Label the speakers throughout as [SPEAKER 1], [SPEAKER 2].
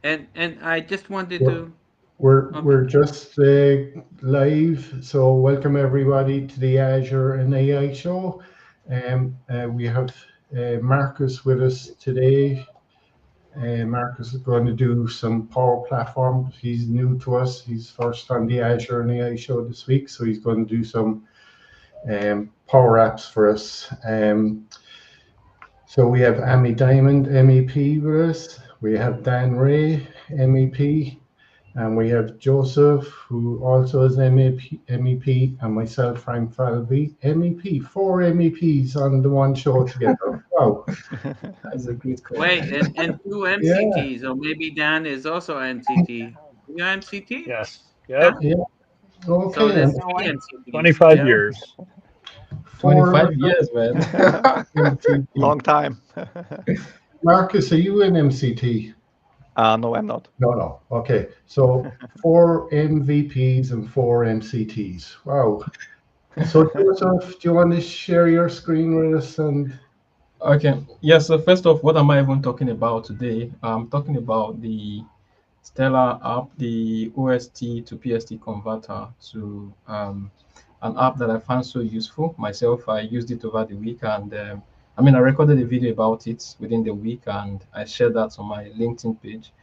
[SPEAKER 1] And I just wanted
[SPEAKER 2] We're
[SPEAKER 1] to. Okay.
[SPEAKER 2] we're just live, so welcome everybody to the Azure and AI Show. We have Marcus with us today. Marcus is going to do some Power Platform. He's new to us. He's first on the Azure and AI Show this week, so he's going to do some Power Apps for us. So we have Amy Diamond, MEP, with us. We have Dan Ray, MEP. And we have Joseph, who also is MEP, and myself, Frank Falvey, MEP. Four MEPs on the one show together. Wow.
[SPEAKER 3] That's a great call.
[SPEAKER 1] Wait, and two
[SPEAKER 2] Yeah,
[SPEAKER 1] MCTs, or maybe Dan is also MCT. You MCT?
[SPEAKER 3] Yes.
[SPEAKER 1] Dan?
[SPEAKER 3] Yep.
[SPEAKER 2] yeah.
[SPEAKER 1] So
[SPEAKER 2] Okay,
[SPEAKER 1] there's
[SPEAKER 2] and
[SPEAKER 1] three MCTs.
[SPEAKER 3] 25
[SPEAKER 1] Yeah.
[SPEAKER 3] years.
[SPEAKER 2] four
[SPEAKER 4] 25 years, man.
[SPEAKER 2] MCT.
[SPEAKER 5] Long time.
[SPEAKER 2] Marcus, are you an MCT?
[SPEAKER 5] No, I'm not.
[SPEAKER 2] No, no. Okay, so four MVPs and four MCTs. Wow. So, Joseph, do you want to share your screen with us? And
[SPEAKER 4] Okay. Yeah, so first off, what am I even talking about today? I'm talking about the Stellar app, the OST to PST converter to an app that I found so useful. Myself, I used it over the week and I recorded a video about it within the week and I shared that on my LinkedIn page.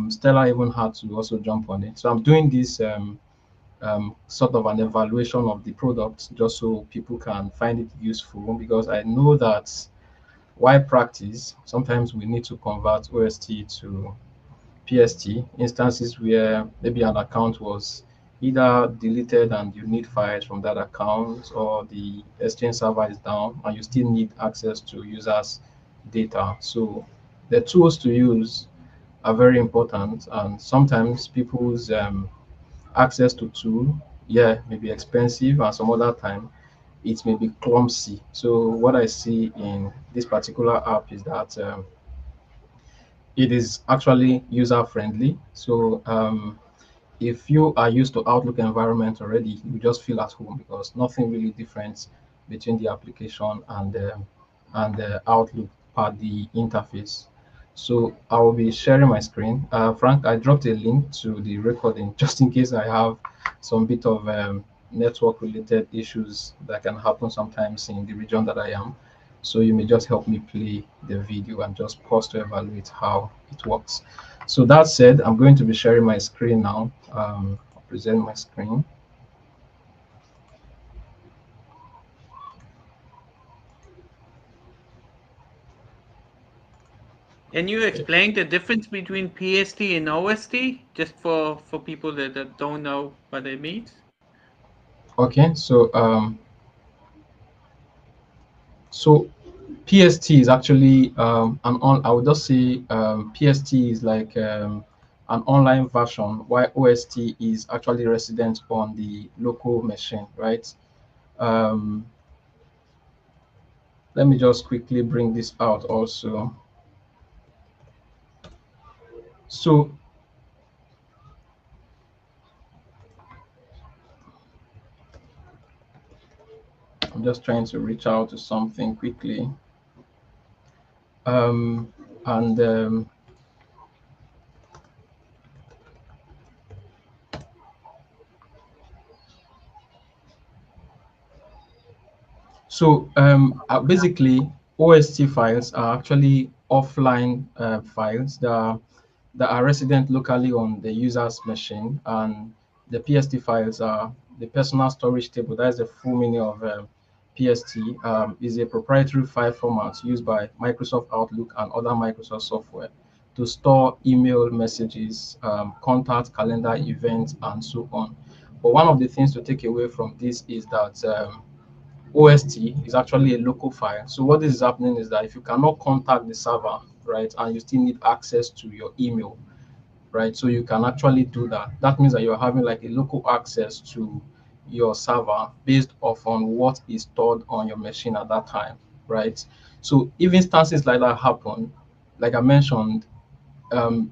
[SPEAKER 4] Stella even had to also jump on it. So I'm doing this sort of an evaluation of the product just so people can find it useful because I know that why practice, sometimes we need to convert OST to PST instances where maybe an account was either deleted and you need files from that account or the exchange server is down and you still need access to users data. So the tools to use are very important and sometimes people's access to tool, yeah, may be expensive and some other time it may be clumsy. So what I see in this particular app is that it is actually user friendly. So if you are used to Outlook environment already, you just feel at home because nothing really different between the application and the Outlook part the interface. So I will be sharing my screen. Frank, I dropped a link to the recording just in case I have some bit of network related issues that can happen sometimes in the region that I am. So you may just help me play the video and just pause to evaluate how it works. So that said, I'm going to be sharing my screen now. I'll present my screen.
[SPEAKER 1] Can you explain the difference between PST and OST, just for people that don't know what it means?
[SPEAKER 4] Okay, so PST is actually an on. I would just say PST is like an online version, while OST is actually resident on the local machine, right? Um, Let me just quickly bring this out also. So I'm just trying to reach out to something quickly. Um, and Basically, OST files are actually offline files that are resident locally on the user's machine, and the PST files are the personal storage table. That is the full meaning of PST. Is a proprietary file format used by Microsoft Outlook and other Microsoft software to store email messages, contact, calendar, events, and so on. But one of the things to take away from this is that OST is actually a local file. So what is happening is that if you cannot contact the server, right, and you still need access to your email, right, so you can actually do that. That means that you're having like a local access to your server based off on what is stored on your machine at that time, right? So if instances like that happen, like I mentioned,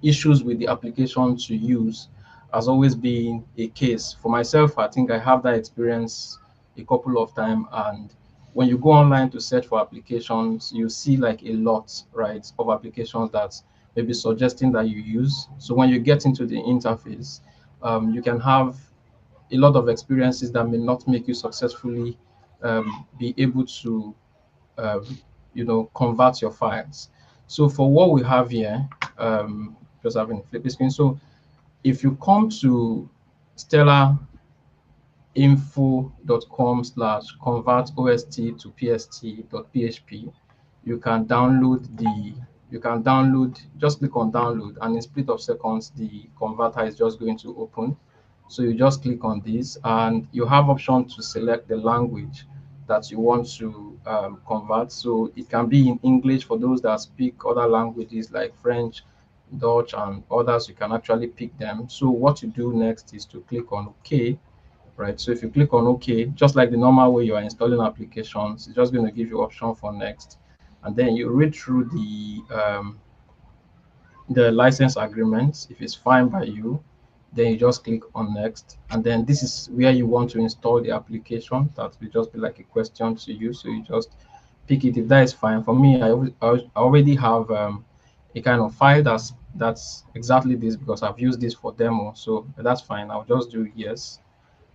[SPEAKER 4] issues with the application to use has always been a case. For myself, I think I have that experience a couple of times. And when you go online to search for applications, you see like a lot, right, of applications that maybe suggesting that you use. So when you get into the interface, you can have a lot of experiences that may not make you successfully be able to convert your files. So for what we have here, just having a flip screen. So if you come to stellarinfo.com/convertost to pst.php, you can download, just click on download, and in split of seconds the converter is just going to open. So you just click on this and you have option to select the language that you want to convert. So it can be in English for those that speak other languages like French, Dutch, and others. You can actually pick them. So what you do next is to click on OK, right? So if you click on OK, just like the normal way you are installing applications, it's just going to give you option for next, and then you read through the license agreements. If it's fine by you, then you just click on next, and then this is where you want to install the application. That will just be like a question to you, so you just pick it if that is fine. For me, I already have a kind of file that's exactly this, because I've used this for demo, so that's fine. I'll just do yes,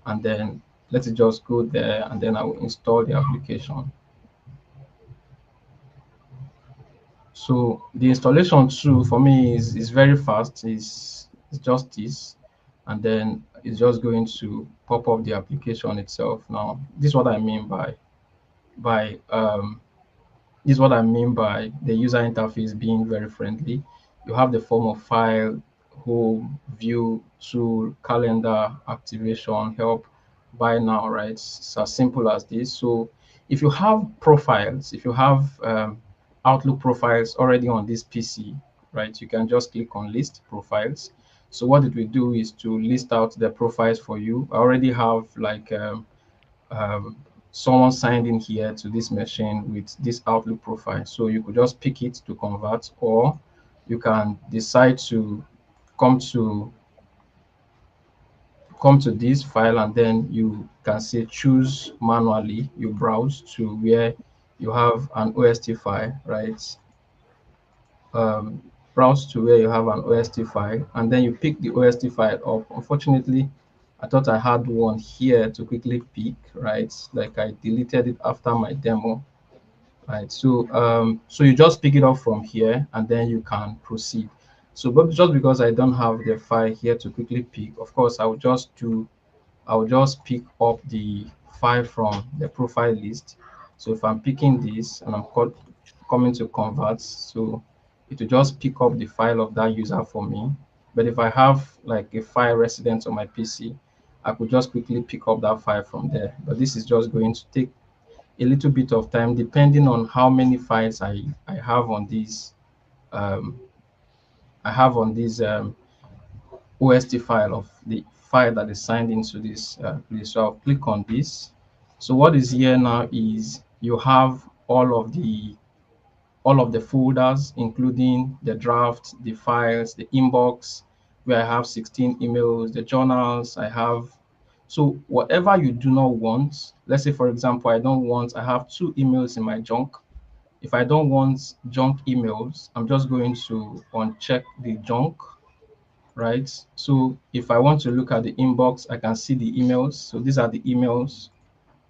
[SPEAKER 4] and then let it just go there, and then I will install the application. So the installation too for me is very fast. It's just this, and then it's just going to pop up the application itself. Now, this is what I mean by this is what I mean by the user interface being very friendly. You have the form of file, home, view, tool, calendar, activation, help, buy now, right? It's as simple as this. So if you have profiles, if you have Outlook profiles already on this PC, right, you can just click on list profiles. So what it will do is to list out the profiles for you. I already have like um, someone signed in here to this machine with this Outlook profile. So you could just pick it to convert, or you can decide to come to this file, and then you can say choose manually. You browse to where you have an OST file, right? um, Browse to where you have an OST file, and then you pick the OST file up. Unfortunately, I thought I had one here to quickly pick, right? Like I deleted it after my demo, right? So you just pick it up from here, and then you can proceed. So but just because I don't have the file here to quickly pick, of course I will just pick up the file from the profile list. So if I'm picking this and coming to convert, so it will just pick up the file of that user for me. But if I have like a file resident on my PC, I could just quickly pick up that file from there. But this is just going to take a little bit of time depending on how many files I have on these um, OST file of the file that is signed into this place. So I'll click on this. So what is here now is you have all of the folders, including the draft, the files, the inbox, where I have 16 emails, the journals I have. So whatever you do not want, let's say for example, I have 2 emails in my junk. If I don't want junk emails, I'm just going to uncheck the junk, right? So if I want to look at the inbox, I can see the emails. So these are the emails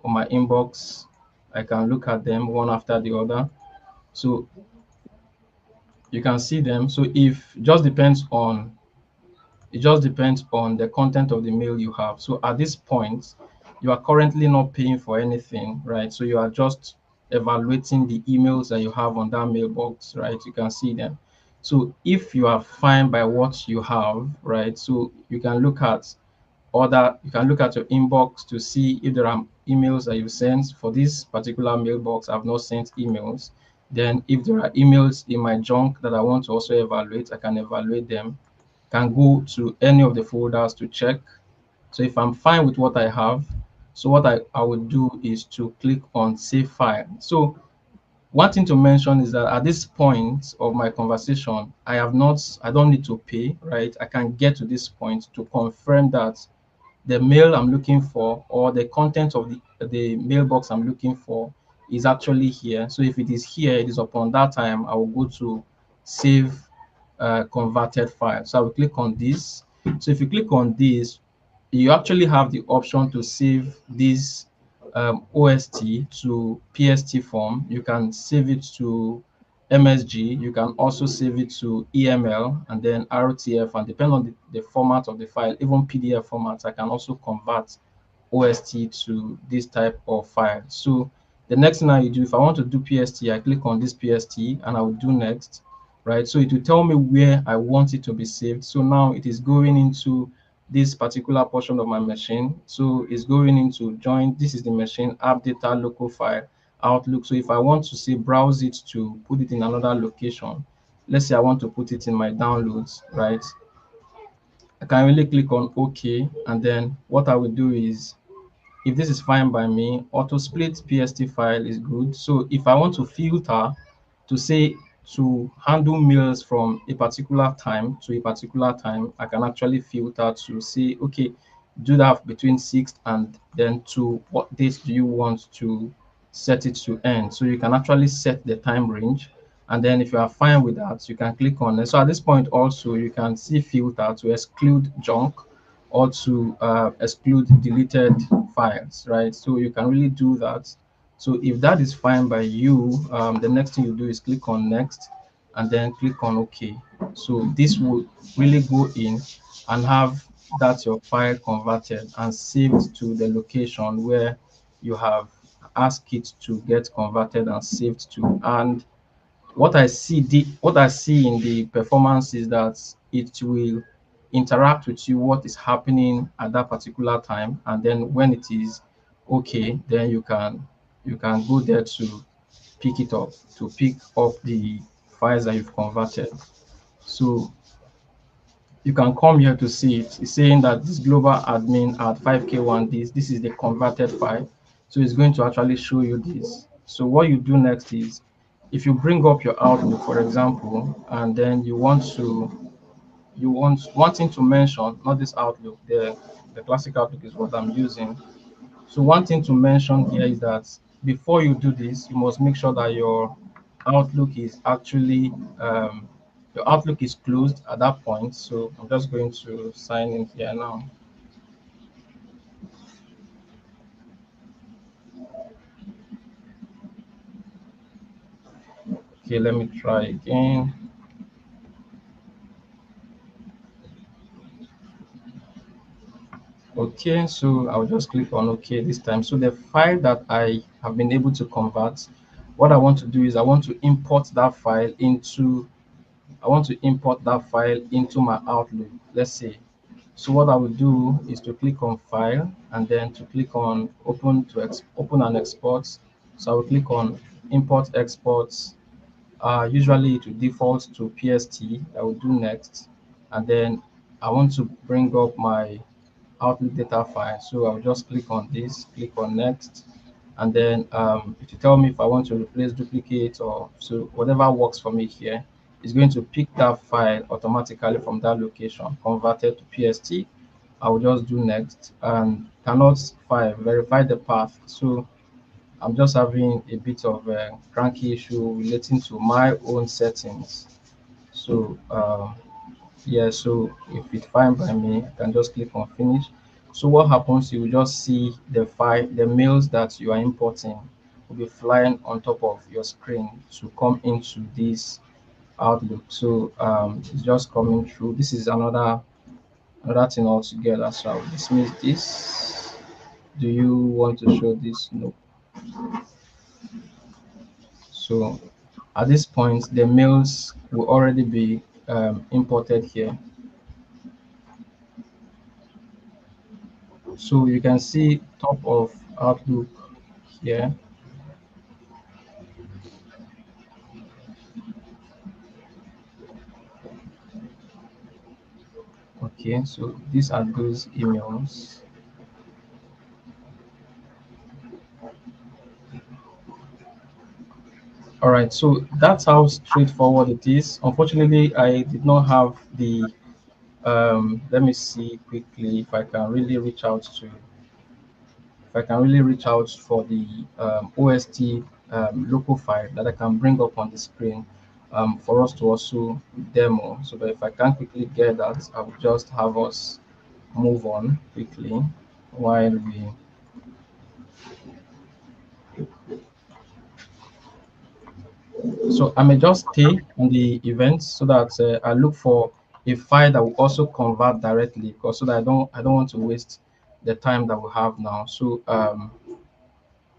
[SPEAKER 4] on my inbox. I can look at them one after the other. So you can see them. So it just depends on the content of the mail you have. So at this point, you are currently not paying for anything, right? So you are just evaluating the emails that you have on that mailbox, right? You can see them. So if you are fine by what you have, right? So you can look at your inbox to see if there are emails that you sent. For this particular mailbox, I've not sent emails. Then if there are emails in my junk that I want to also evaluate, I can evaluate them. Can go to any of the folders to check. So if I'm fine with what I have, so what I would do is to click on save file. So one thing to mention is that at this point of my conversation, I don't need to pay, right? I can get to this point to confirm that the mail I'm looking for, or the content of the mailbox I'm looking for, is actually here. So if it is here, it is upon that time I will go to save converted file. So I will click on this. So if you click on this, you actually have the option to save this OST to PST form. You can save it to MSG. You can also save it to EML and then RTF, and depending on the format of the file, even PDF formats, I can also convert OST to this type of file. So the next thing I do, if I want to do PST, I click on this PST and I will do next, right? So it will tell me where I want it to be saved. So now it is going into this particular portion of my machine. So it's going into join. This is the machine app data local file Outlook. So if I want to say browse it to put it in another location, let's say I want to put it in my downloads, right? I can really click on OK, and then what I will do is, if this is fine by me, auto split PST file is good. So if I want to filter to say to handle mails from a particular time to a particular time, I can actually filter to say, okay, do that between 6th and then to what date do you want to set it to end. So you can actually set the time range. And then if you are fine with that, you can click on it. So at this point also, you can see filter to exclude junk or to exclude deleted files, right? So you can really do that. So if that is fine by you, the next thing you do is click on next and then click on OK. So this will really go in and have that your file converted and saved to the location where you have asked it to get converted and saved to. And what I see in the performance is that it will interact with you what is happening at that particular time, and then when it is okay, then you can go there to pick it up, to pick up the files that you've converted. So you can come here to see it. It's saying that this global admin at 5k1 this is the converted file. So it's going to actually show you this. So what you do next is, if you bring up your Outlook, for example, and then wanting to mention, not this Outlook, the classic Outlook is what I'm using. So one thing to mention here is that before you do this, you must make sure that Outlook is actually your Outlook is closed at that point. So I'm just going to sign in here now. Okay, let me try again. Okay, so I'll just click on OK this time. So the file that I have been able to convert, what I want to do is I want to import that file into my Outlook, let's say. So what I will do is to click on File and then to click on Open and Export. So I will click on Import Exports. Usually it will default to PST. I will do next, and then I want to bring up my Outlook data file. So I'll just click on this, click on Next, and then it will tell me if I want to replace duplicate, or so whatever works for me here is going to pick that file automatically from that location, converted to PST. I will just do next and cannot verify the path. So I'm just having a bit of a cranky issue relating to my own settings. So yeah, so if it's fine by me, I can just click on finish. So what happens, you will just see the mails that you are importing will be flying on top of your screen to come into this Outlook. So it's just coming through. This is another thing altogether. So I'll dismiss this. Do you want to show this? No. So at this point, the mails will already be imported here. So you can see top of Outlook here. Okay, so these are those emails. All right, so that's how straightforward it is. Unfortunately, I did not have the let me see quickly if I can really reach out for the OST local file that I can bring up on the screen. for us to also demo. So but if I can quickly get that, I will just have us move on quickly while we. So I may just stay on the event so that I look for a file that will also convert directly, because so that I don't want to waste the time that we have now. So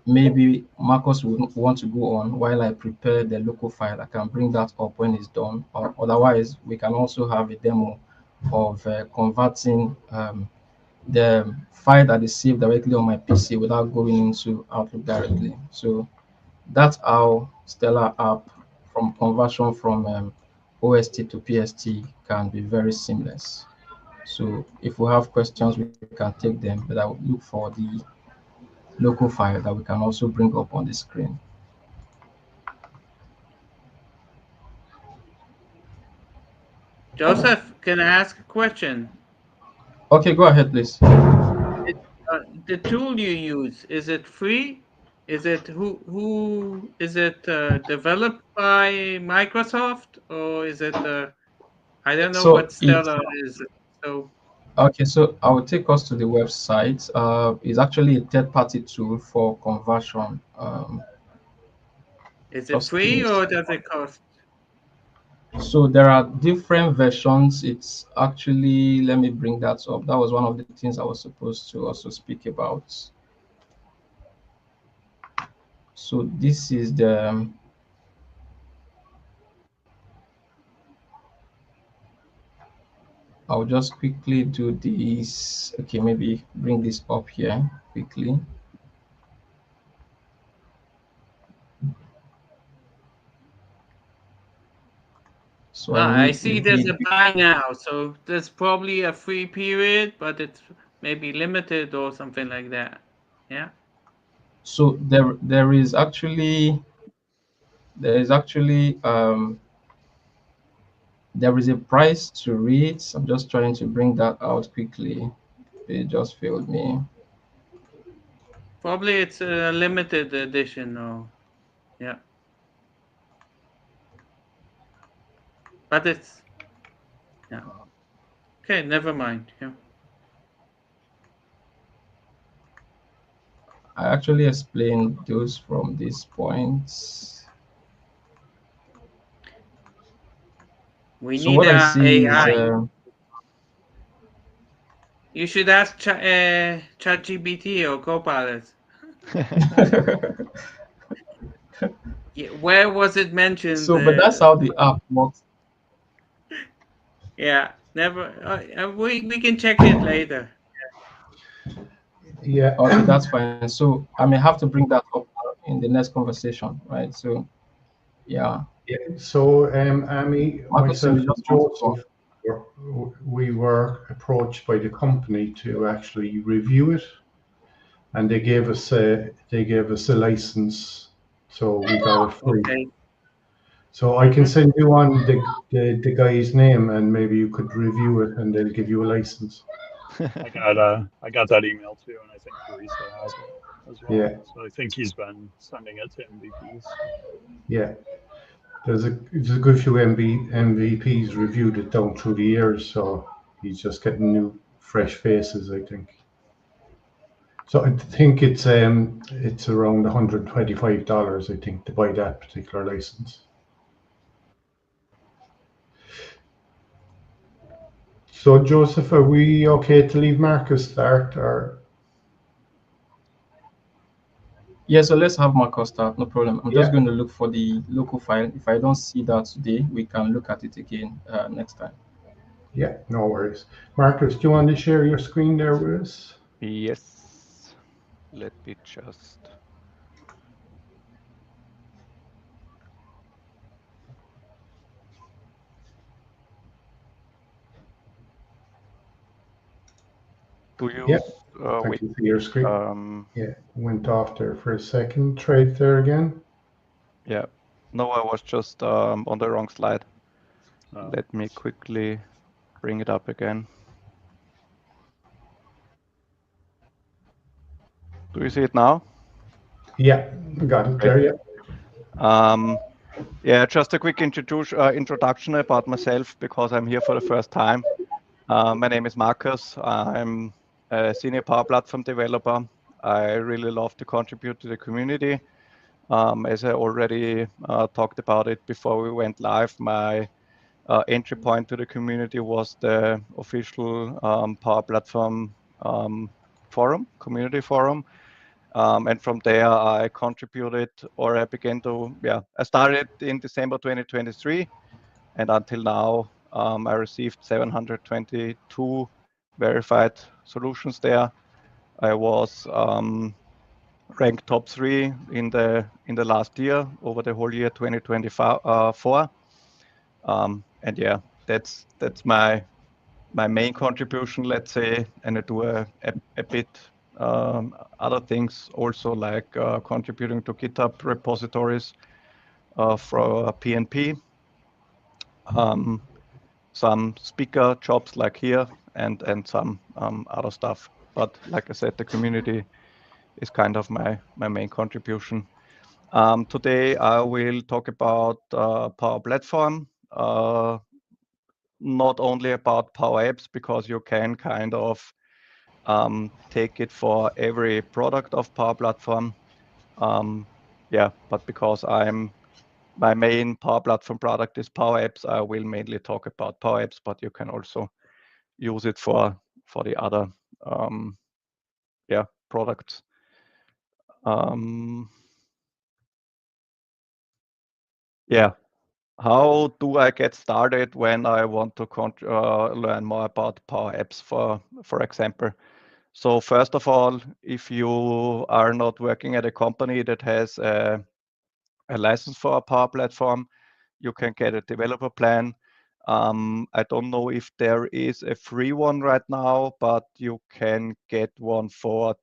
[SPEAKER 4] maybe Marcus will want to go on while I prepare the local file. I can bring that up when it's done. Or otherwise, we can also have a demo of converting the file that is saved directly on my PC without going into Outlook directly. So that's how Stellar app from conversion from OST to PST can be very seamless. So if we have questions, we can take them, but I will look for the local file that we can also bring up on the screen.
[SPEAKER 1] Joseph, can I ask a question?
[SPEAKER 4] Okay, go ahead, please.
[SPEAKER 1] It, the tool you use, is it free? Is it who is it developed by Microsoft, or is it I don't know
[SPEAKER 4] So
[SPEAKER 1] what
[SPEAKER 4] it's
[SPEAKER 1] Stellar is. So
[SPEAKER 4] okay. So I will take us to the website. It's actually a third-party tool for conversion.
[SPEAKER 1] is it
[SPEAKER 4] Just give me
[SPEAKER 1] free
[SPEAKER 4] a
[SPEAKER 1] or
[SPEAKER 4] second.
[SPEAKER 1] does it cost?
[SPEAKER 4] So there are different versions. It's actually, let me bring that up. That was one of the things I was supposed to also speak about. So this is the I'll just quickly do this. Okay, maybe bring this up here quickly. So I
[SPEAKER 1] I
[SPEAKER 4] need
[SPEAKER 1] see there's a buy now, so there's probably a free period, but it's maybe limited or something like that. Yeah.
[SPEAKER 4] so there is actually there is a price to read. I'm just trying to bring that out quickly. It just failed me.
[SPEAKER 1] Probably it's a limited edition or yeah. But it's yeah. Okay, never mind. Yeah.
[SPEAKER 4] I actually explained those from these points.
[SPEAKER 1] We
[SPEAKER 4] So
[SPEAKER 1] need
[SPEAKER 4] what I see is
[SPEAKER 1] AI. You should ask ChatGPT or Copilot. Yeah, where was it mentioned?
[SPEAKER 4] so, but that's how the app works.
[SPEAKER 1] Yeah, never. We can check it later.
[SPEAKER 2] Yeah.
[SPEAKER 4] Okay, that's fine. So I may have to bring that up in the next conversation, right? So yeah,
[SPEAKER 2] So, Amy,
[SPEAKER 4] Marcus, you
[SPEAKER 2] myself, and
[SPEAKER 4] just want to go.
[SPEAKER 2] Joseph, we were approached by the company to actually review it, and they gave us a license, so we got it free.
[SPEAKER 1] Okay.
[SPEAKER 2] So I can send you on the guy's name, and maybe you could review it, and they'll give you a license.
[SPEAKER 6] I got that email too, and I think Teresa has it as well.
[SPEAKER 2] Yeah,
[SPEAKER 6] So I think he's been sending it to MVPs.
[SPEAKER 2] yeah. There's a good few MVPs reviewed it down through the years, so he's just getting new, fresh faces, I think. So I think it's around $125, I think, to buy that particular license. So Joseph, are we okay to leave Marcus start, or?
[SPEAKER 4] Yeah, so let's have Marcus start. No problem. I'm just
[SPEAKER 2] Yeah,
[SPEAKER 4] going to look for the local file. If I don't see that today, we can look at it again next time.
[SPEAKER 2] yeah, no worries. Marcus, do you want to share your screen there with us?
[SPEAKER 5] Yes. Let me just. Do you
[SPEAKER 2] Yeah, I
[SPEAKER 5] wait?
[SPEAKER 2] can see your screen. Yeah, went off there for a second. Try it there again.
[SPEAKER 5] Yeah. No, I was just on the wrong slide. Let me quickly bring it up again. Do you see it now?
[SPEAKER 2] Yeah, got it
[SPEAKER 5] Great.
[SPEAKER 2] there. Yeah.
[SPEAKER 5] Yeah, just a quick introduction about myself because I'm here for the first time. My name is Marcus. I'm a senior Power Platform developer. I really love to contribute to the community. As I already talked about it before we went live, my entry point to the community was the official Power Platform forum, community forum. And from there, I contributed, or I began to, I started in December 2023. And until now, I received 722 verified solutions there. I was ranked top 3 in the last year, over the whole year 2024. And yeah, that's my main contribution, let's say, and I do a bit other things also, like contributing to GitHub repositories for PNP, some speaker jobs like here, and some other stuff. But like I said, the community is kind of my main contribution. Today I will talk about Power Platform, not only about Power Apps, because you can kind of take it for every product of Power Platform. But because my main Power Platform product is Power Apps, I will mainly talk about Power Apps, but you can also use it for the other products. How do I get started when I want to learn more about Power Apps, for example? So first of all, if you are not working at a company that has a license for a Power Platform, you can get a developer plan. I don't know if there is a free one right now, but you can get one for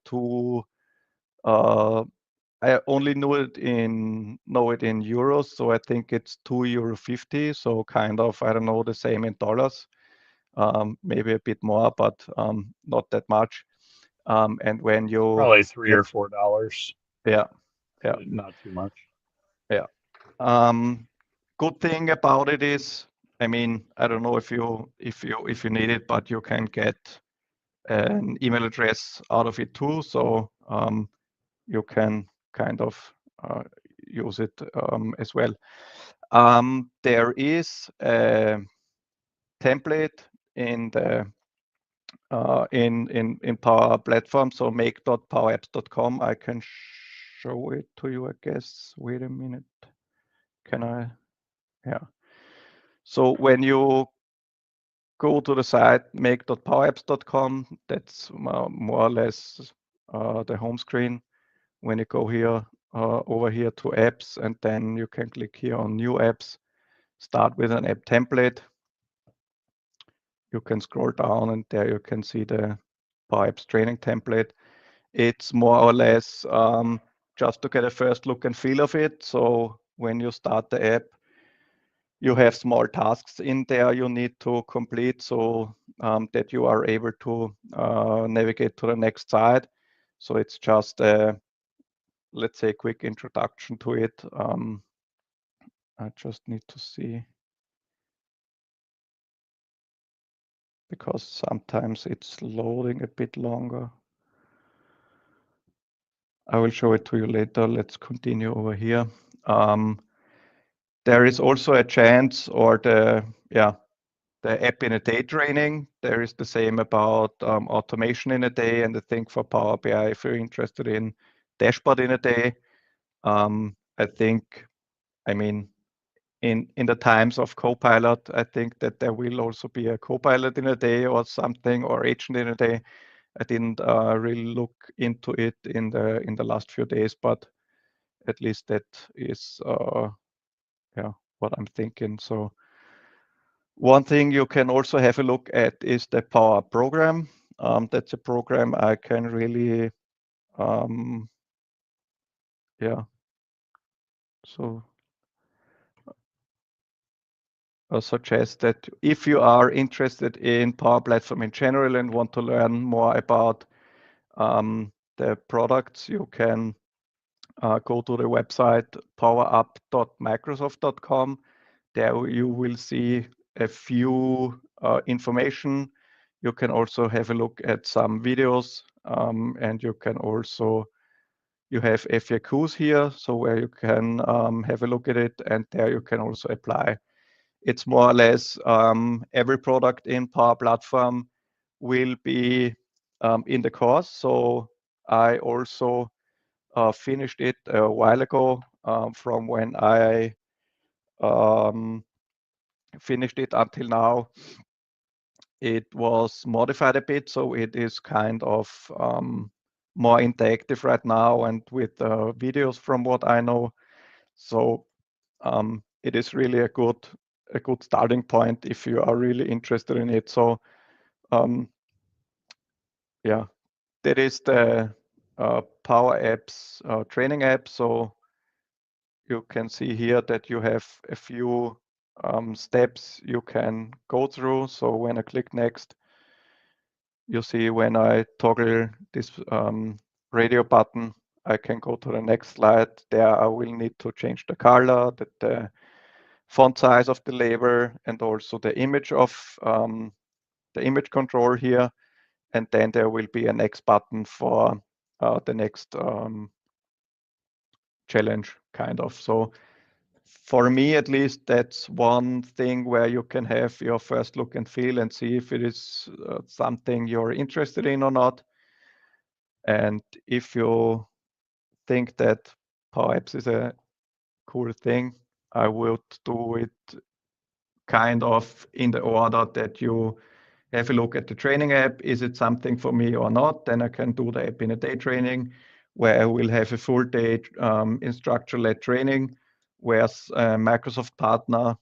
[SPEAKER 5] I only know it in euros, so I think it's €2.50. So kind of, I don't know, the same in dollars, maybe a bit more, but not that much. And when you
[SPEAKER 6] probably $3 or $4.
[SPEAKER 5] Yeah.
[SPEAKER 6] Not too much.
[SPEAKER 5] Yeah. Good thing about it is, I mean, I don't know if you need it, but you can get an email address out of it too. So you can kind of use it as well. There is a template in the in Power Platform, so make.powerapps.com. I can show it to you, I guess. Wait a minute. Can I? Yeah. So when you go to the site make.powerapps.com, that's more or less the home screen. When you go here over here to apps, and then you can click here on new apps, start with an app template. You can scroll down, and there you can see the Power Apps training template. It's more or less just to get a first look and feel of it. So when you start the app, you have small tasks in there you need to complete, so that you are able to navigate to the next side. So it's just a, let's say, quick introduction to it. I just need to see, because sometimes it's loading a bit longer. I will show it to you later. Let's continue over here. There is also a chance, or the app in a day training. There is the same about automation in a day, and I think for Power BI, if you're interested in dashboard in a day, I think, I mean, in the times of Copilot, I think that there will also be a Copilot in a day or something, or agent in a day. I didn't really look into it in the last few days, but at least that is what I'm thinking. So one thing you can also have a look at is the Power program. That's a program I can really, so I suggest that if you are interested in Power Platform in general and want to learn more about the products, you can go to the website powerup.microsoft.com. There you will see a few information. You can also have a look at some videos, and you can also, you have FAQs here, so where you can have a look at it, and there you can also apply. It's more or less every product in Power Platform will be in the course. So I also finished it a while ago. From when I finished it until now, it was modified a bit, so it is kind of more interactive right now, and with videos from what I know. So it is really a good starting point if you are really interested in it. So yeah, that is the Power Apps training app. So you can see here that you have a few steps you can go through. So when I click next, you see when I toggle this radio button, I can go to the next slide. There I will need to change the color, the font size of the label, and also the image of the image control here. And then there will be a next button for the next challenge, kind of. So for me, at least, that's one thing where you can have your first look and feel and see if it is something you're interested in or not. And if you think that Power Apps is a cool thing, I would do it kind of in the order that you have a look at the training app. Is it something for me or not? Then I can do the app in a day training, where I will have a full day instructor-led training, where a Microsoft partner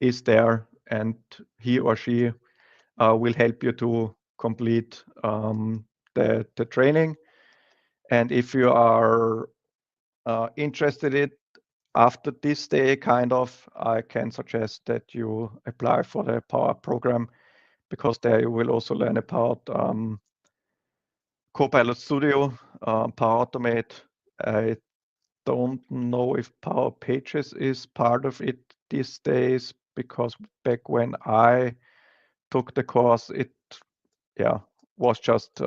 [SPEAKER 5] is there, and he or she will help you to complete the training. And if you are interested in it after this day, kind of, I can suggest that you apply for the Power program, because there you will also learn about Copilot Studio, Power Automate. I don't know if Power Pages is part of it these days, because back when I took the course, it was just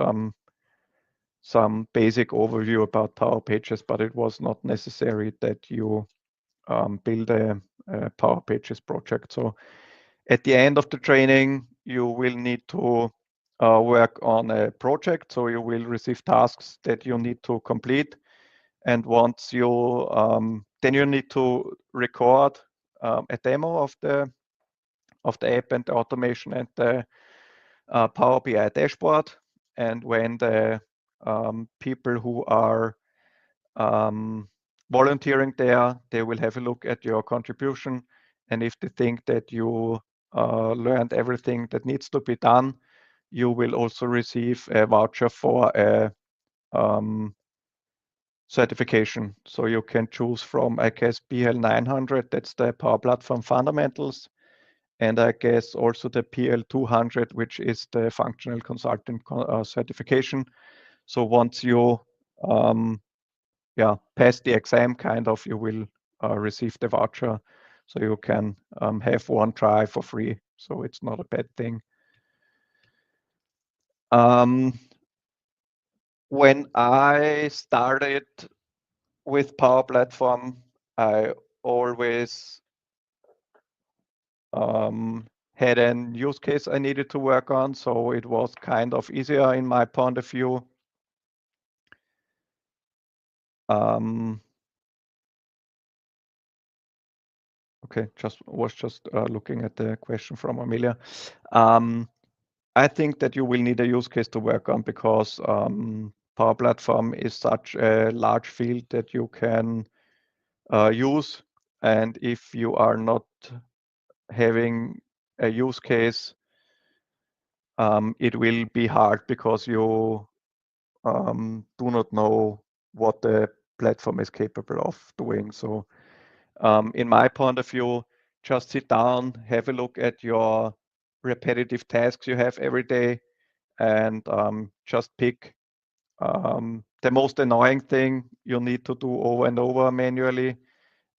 [SPEAKER 5] some basic overview about Power Pages, but it was not necessary that you build a Power Pages project. So at the end of the training, you will need to work on a project. So you will receive tasks that you need to complete. And once you, then you need to record a demo of the app and the automation and the Power BI dashboard. And when the people who are volunteering there, they will have a look at your contribution. And if they think that you learned everything that needs to be done, you will also receive a voucher for a certification. So you can choose from, I guess, PL 900, that's the Power Platform Fundamentals, and I guess also the PL 200, which is the Functional Consultant certification. So once you pass the exam, kind of, you will receive the voucher, so you can have one try for free. So it's not a bad thing. When I started with Power Platform, I always had an use case I needed to work on, so it was kind of easier in my point of view. Okay, was just looking at the question from Amelia. I think that you will need a use case to work on, because Power Platform is such a large field that you can use. And if you are not having a use case, it will be hard, because you do not know what the platform is capable of doing. So in my point of view, just sit down, have a look at your repetitive tasks you have every day, and just pick the most annoying thing you need to do over and over manually,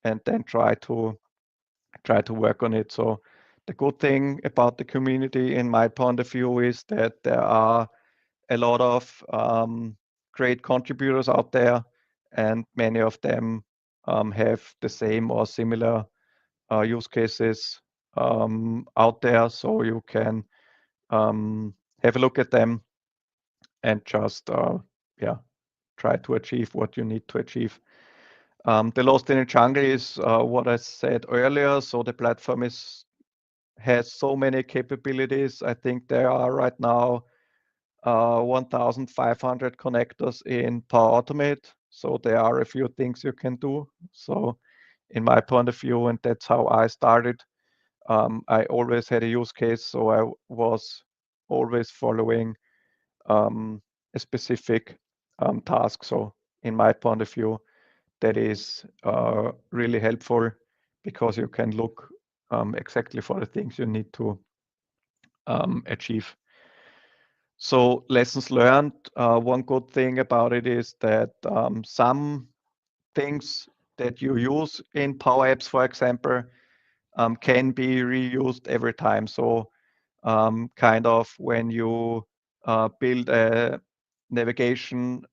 [SPEAKER 5] and then try to work on it. So the good thing about the community, in my point of view, is that there are a lot of great contributors out there, and many of them have the same or similar use cases out there. So you can have a look at them and just try to achieve what you need to achieve. The Lost in the Jungle is what I said earlier. So the platform has so many capabilities. I think there are right now 1,500 connectors in Power Automate. So there are a few things you can do. So in my point of view, and that's how I started, I always had a use case. So I was always following a specific task. So in my point of view, that is really helpful, because you can look exactly for the things you need to achieve. So lessons learned, one good thing about it is that some things that you use in Power Apps, for example, can be reused every time. So kind of when you build a navigation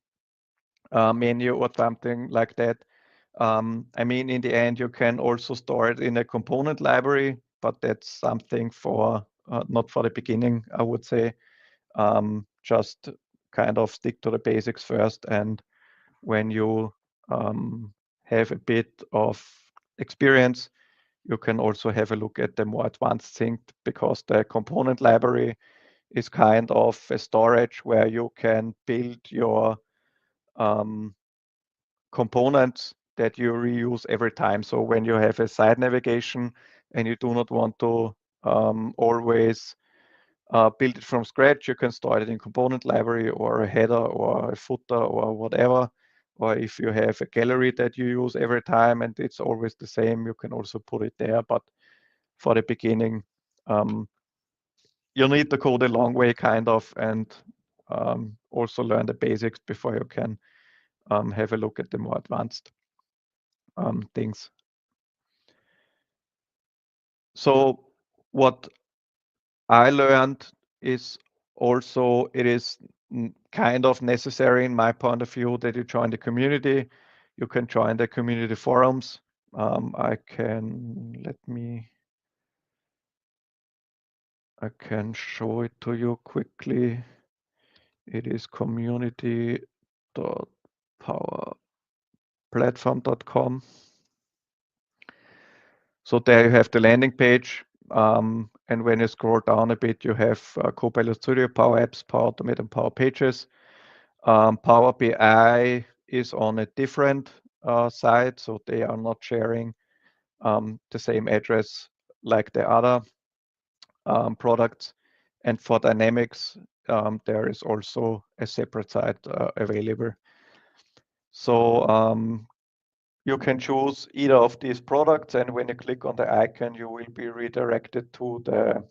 [SPEAKER 5] menu or something like that, I mean, in the end, you can also store it in a component library, but that's something for not for the beginning, I would say. Just kind of stick to the basics first, and when you have a bit of experience, you can also have a look at the more advanced thing, because the component library is kind of a storage where you can build your components that you reuse every time. So when you have a site navigation and you do not want to always build it from scratch, you can store it in component library or a header or a footer or whatever. Or if you have a gallery that you use every time and it's always the same, you can also put it there. But for the beginning, you need to code a long way, kind of, and also learn the basics before you can have a look at the more advanced things. So what I learned is also it is kind of necessary, in my point of view, that you join the community. You can join the community forums. I can show it to you quickly. It is community.powerplatform.com. So there you have the landing page. And when you scroll down a bit, you have Copilot Studio, Power Apps, Power Automate, and Power Pages. Power BI is on a different site, so they are not sharing the same address like the other products. And for Dynamics, there is also a separate site available. So you can choose either of these products, and when you click on the icon, you will be redirected to the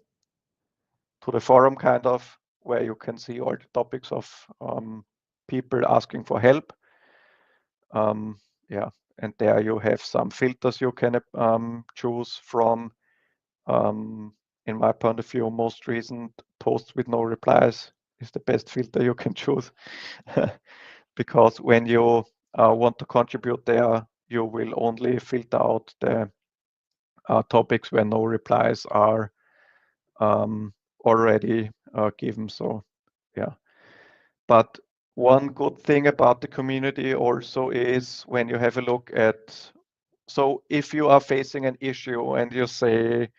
[SPEAKER 5] forum, kind of, where you can see all the topics of people asking for help. Yeah, and there you have some filters you can choose from. In my point of view, most recent posts with no replies is the best filter you can choose. Because when you want to contribute there, you will only filter out the topics where no replies are already given. So yeah, but one good thing about the community also is when you have a look at, so if you are facing an issue and you say,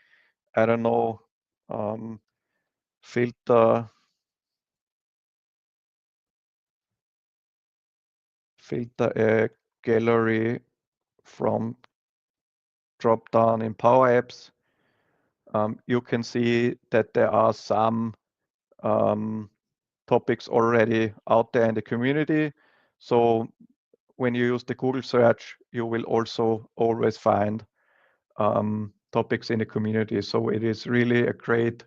[SPEAKER 5] I don't know, filter a gallery from drop down in Power Apps, you can see that there are some topics already out there in the community. So when you use the Google search, you will also always find topics in the community. So it is really a great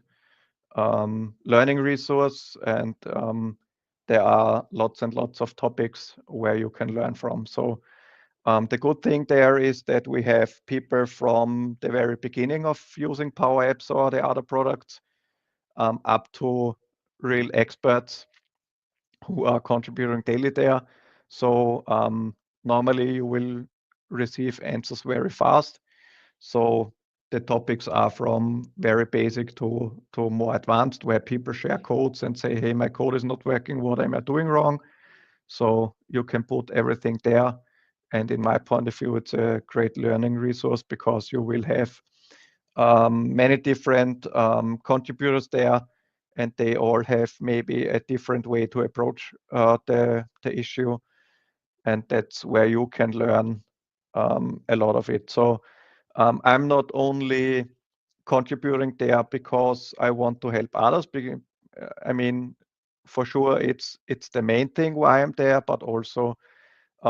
[SPEAKER 5] learning resource, and there are lots and lots of topics where you can learn from. So the good thing there is that we have people from the very beginning of using Power Apps or the other products up to real experts who are contributing daily there. So normally you will receive answers very fast. So the topics are from very basic to more advanced, where people share codes and say, hey, my code is not working, what am I doing wrong? So you can put everything there. And in my point of view, it's a great learning resource because you will have many different contributors there, and they all have maybe a different way to approach the issue. And that's where you can learn a lot of it. So I'm not only contributing there because I want to help others. I mean, for sure, it's the main thing why I'm there, but also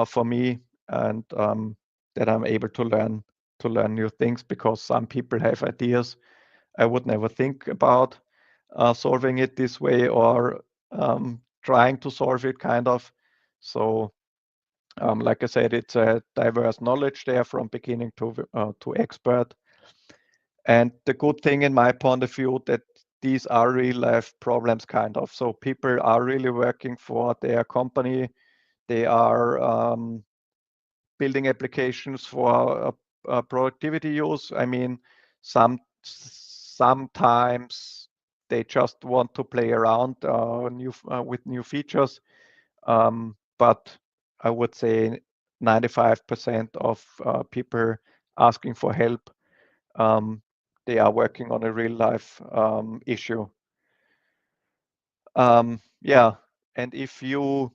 [SPEAKER 5] for me, and that I'm able to learn new things, because some people have ideas I would never think about solving it this way, or trying to solve it kind of. So like I said, it's a diverse knowledge there from beginning to expert. And the good thing in my point of view that these are real life problems kind of. So people are really working for their company. They are building applications for productivity use. I mean, sometimes they just want to play around with new features. But I would say 95% of people asking for help, they are working on a real life issue. Yeah, and if you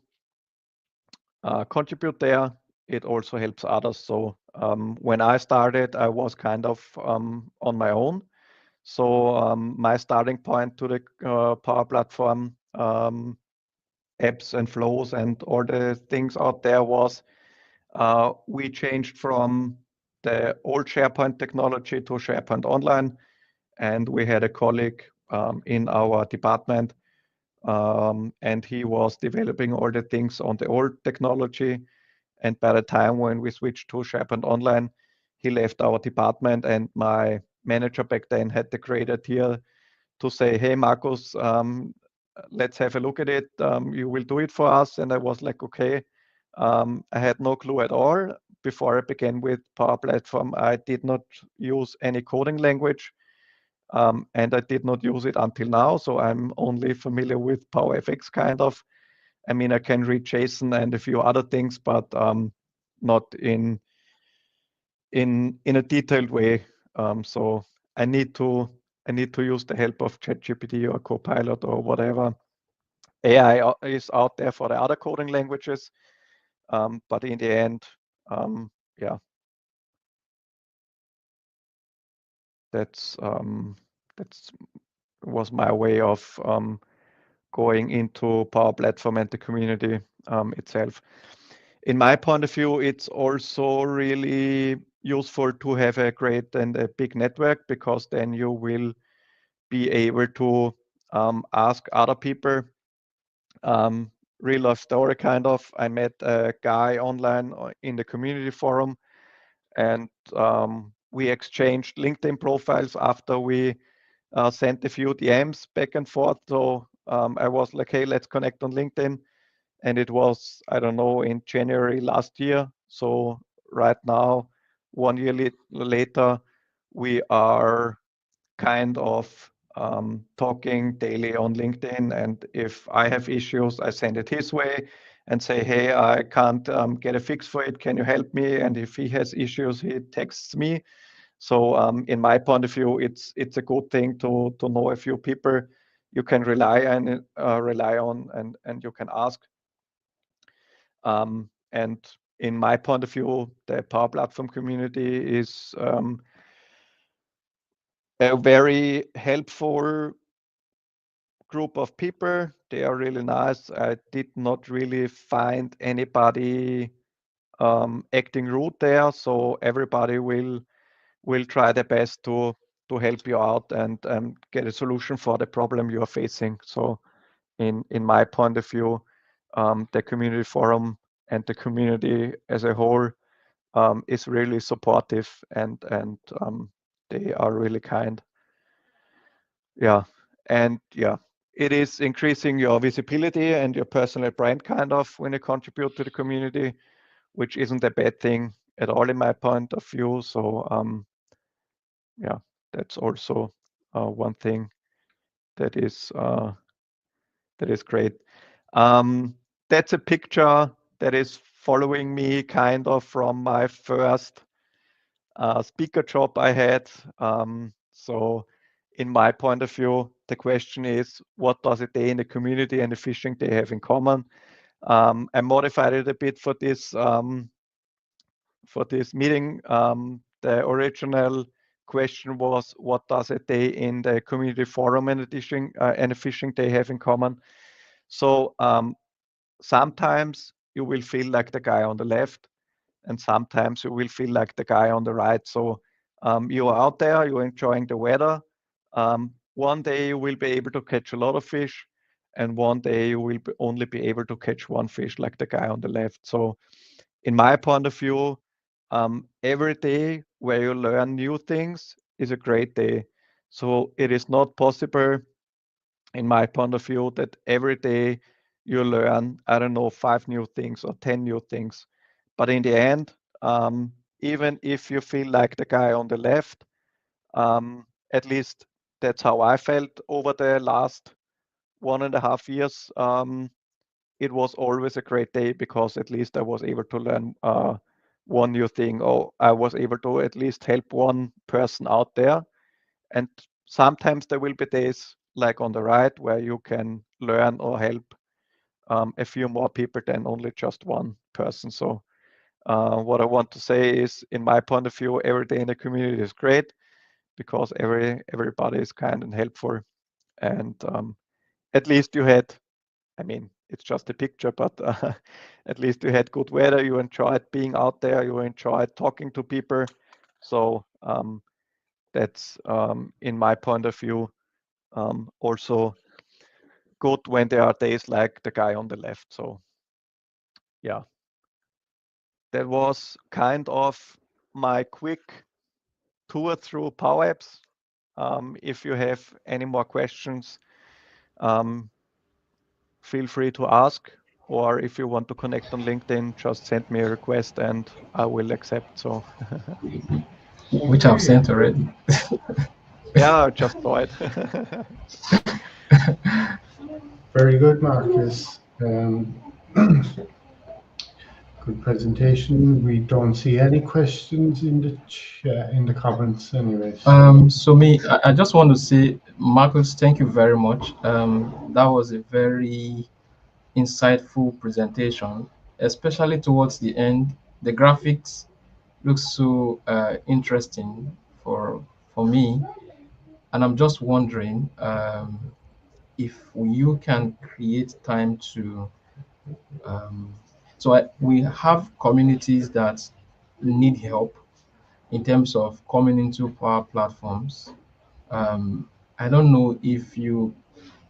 [SPEAKER 5] contribute there, it also helps others. So when I started, I was kind of on my own. So my starting point to the Power Platform apps and flows and all the things out there was we changed from the old SharePoint technology to SharePoint Online. And we had a colleague in our department, and he was developing all the things on the old technology. And by the time when we switched to SharePoint Online, he left our department, and my manager back then had the great idea to say, hey, Markus, let's have a look at it. You will do it for us. And I was like, okay. I had no clue at all. Before I began with Power Platform, I did not use any coding language, and I did not use it until now. So I'm only familiar with PowerFX kind of. I mean, I can read JSON and a few other things, but not in a detailed way. So I need to use the help of ChatGPT or Copilot or whatever. AI is out there for the other coding languages, but in the end, yeah, that's was my way of going into Power Platform and the community itself. In my point of view, it's also really useful to have a great and a big network, because then you will be able to ask other people. Real life story kind of. I met a guy online in the community forum, and we exchanged LinkedIn profiles after we sent a few DMs back and forth. So I was like, hey, let's connect on LinkedIn. And it was, I don't know, in January last year. So right now, 1 year later, we are kind of talking daily on LinkedIn. And if I have issues, I send it his way and say, hey, I can't get a fix for it. Can you help me? And if he has issues, he texts me. So in my point of view, it's a good thing to know a few people you can rely on and you can ask. And in my point of view, the Power Platform community is a very helpful group of people. They are really nice. I did not really find anybody acting rude there. So everybody will try their best to help you out and get a solution for the problem you are facing. So in my point of view, the community forum and the community as a whole is really supportive, and they are really kind. Yeah, and yeah, it is increasing your visibility and your personal brand kind of when you contribute to the community, which isn't a bad thing at all in my point of view. So yeah, that's also one thing that is great. That's a picture that is following me kind of from my first speaker job I had. So in my point of view, the question is, what does a day in the community and the phishing day have in common? I modified it a bit for this meeting. The original question was, what does a day in the community forum and a phishing day have in common? So sometimes you will feel like the guy on the left, and sometimes you will feel like the guy on the right. So you are out there, you're enjoying the weather. One day you will be able to catch a lot of fish, and one day you will only be able to catch one fish, like the guy on the left. So in my point of view, every day where you learn new things is a great day. So it is not possible, in my point of view, that every day you learn, I don't know, 5 new things or 10 new things. But in the end, even if you feel like the guy on the left, at least that's how I felt over the last 1.5 years. It was always a great day, because at least I was able to learn one new thing, or I was able to at least help one person out there. And sometimes there will be days like on the right where you can learn or help a few more people than only just one person. So what I want to say is, in my point of view, every day in the community is great, because everybody is kind and helpful. And at least you had, I mean, it's just a picture, but at least you had good weather, you enjoyed being out there, you enjoyed talking to people. So that's, in my point of view, also good when there are days like the guy on the left. So yeah, that was kind of my quick tour through Power Apps. If you have any more questions, feel free to ask, or if you want to connect on LinkedIn, just send me a request and I will accept. So
[SPEAKER 4] Which I've sent already.
[SPEAKER 5] yeah, I just saw it.
[SPEAKER 2] Very good, Marcus. Good presentation. We don't see any questions in the chat, in the comments anyway.
[SPEAKER 4] So I just want to say, Marcus, thank you very much. That was a very insightful presentation, especially towards the end. The graphics look so interesting for me, and I'm just wondering if you can create time to. We have communities that need help in terms of coming into Power Platforms. I don't know if you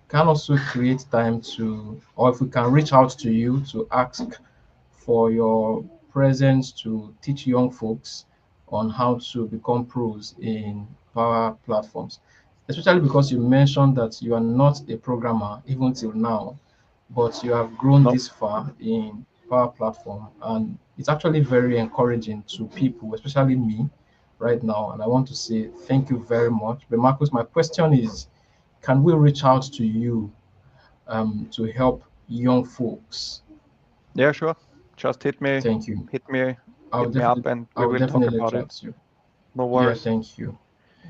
[SPEAKER 4] can also create time to, or if we can reach out to you to ask for your presence to teach young folks on how to become pros in Power Platforms, especially because you mentioned that you are not a programmer even till now, but you have grown
[SPEAKER 5] No.
[SPEAKER 4] this far in Power Platform, and it's actually very encouraging to people, especially me right now. And I want to say thank you very much. But Marcus, my question is, can we reach out to you to help young folks?
[SPEAKER 5] Yeah, sure. Just hit me
[SPEAKER 4] Thank you.
[SPEAKER 5] up, and we
[SPEAKER 4] I'll
[SPEAKER 5] will talk
[SPEAKER 4] definitely
[SPEAKER 5] about
[SPEAKER 4] reach
[SPEAKER 5] it.
[SPEAKER 4] out to you.
[SPEAKER 5] No
[SPEAKER 4] Yeah,
[SPEAKER 5] worries.
[SPEAKER 4] thank you.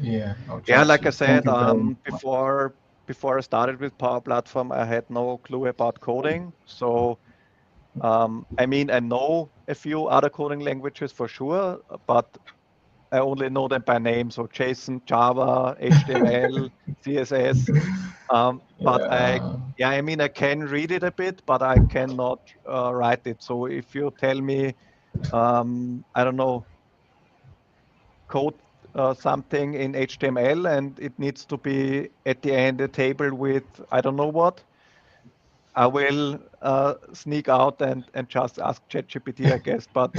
[SPEAKER 4] Yeah, I'll
[SPEAKER 5] Yeah,
[SPEAKER 4] chat to
[SPEAKER 5] like I
[SPEAKER 4] you. Thank
[SPEAKER 5] said,
[SPEAKER 4] you very much.
[SPEAKER 5] before I started with Power Platform, I had no clue about coding. So I mean, I know a few other coding languages for sure, but I only know them by name. So JSON, Java, HTML, CSS. But
[SPEAKER 4] Yeah,
[SPEAKER 5] I mean, I can read it a bit, but I cannot write it. So if you tell me, I don't know, code something in HTML and it needs to be at the end a table with I don't know what, I will sneak out and just ask ChatGPT, I guess, but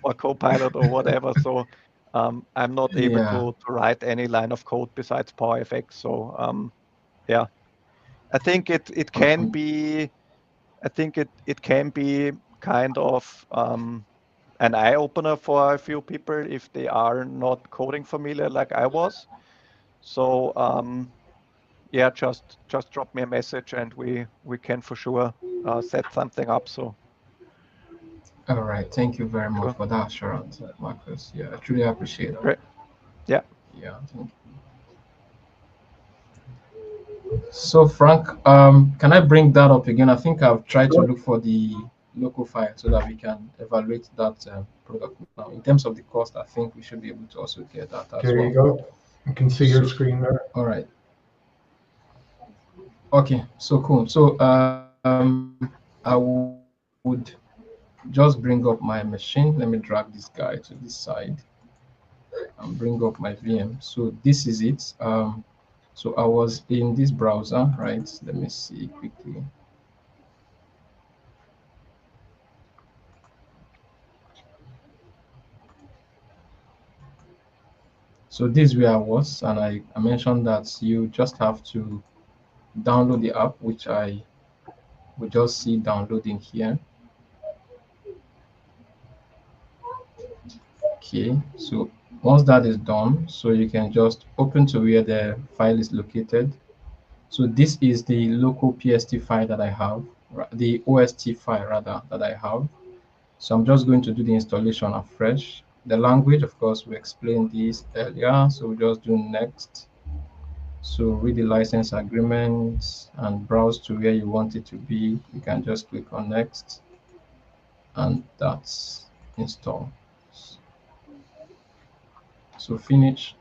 [SPEAKER 5] or Copilot or whatever. So I'm not able
[SPEAKER 4] Yeah.
[SPEAKER 5] to write any line of code besides PowerFX. So yeah, I think it can
[SPEAKER 4] Okay.
[SPEAKER 5] be. I think it can be kind of an eye opener for a few people if they are not coding familiar like I was. So yeah, just drop me a message and we can for sure set something up. So
[SPEAKER 4] All right. Thank you very much
[SPEAKER 5] sure,
[SPEAKER 4] for that assurance, Marcus. Yeah, I truly appreciate that.
[SPEAKER 5] great, yeah,
[SPEAKER 4] Yeah. Thank you. So, Frank, can I bring that up again? I think I've tried to
[SPEAKER 2] Sure.
[SPEAKER 4] look for the local file so that we can evaluate that product now. In terms of the cost, I think we should be able to also get that as
[SPEAKER 2] There you
[SPEAKER 4] well.
[SPEAKER 2] go. You can see your
[SPEAKER 4] So,
[SPEAKER 2] screen there.
[SPEAKER 4] all right. Okay. So cool. So, I would just bring up my machine. Let me drag this guy to this side and bring up my VM. So this is it. So I was in this browser, right? Let me see quickly. So this is where I was, and I mentioned that you just have to download the app, which I will just see downloading here. Okay, so once that is done, so you can just open to where the file is located. So this is the local PST file that I have, the OST file rather that I have. So I'm just going to do the installation afresh. The language, of course, we explained this earlier. So we just do next. So read the license agreement and browse to where you want it to be. You can just click on next and that's install. So finish.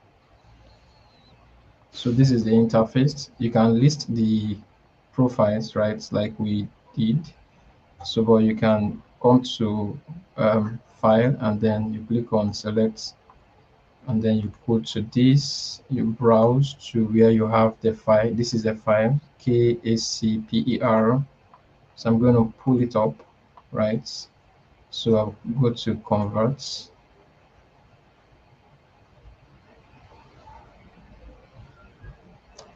[SPEAKER 4] So this is the interface. You can list the profiles, right, like we did. So, but you can come to file and then you click on select and then you go to this, you browse to where you have the file. This is the file KACPER. So I'm going to pull it up, right? So I'll go to convert.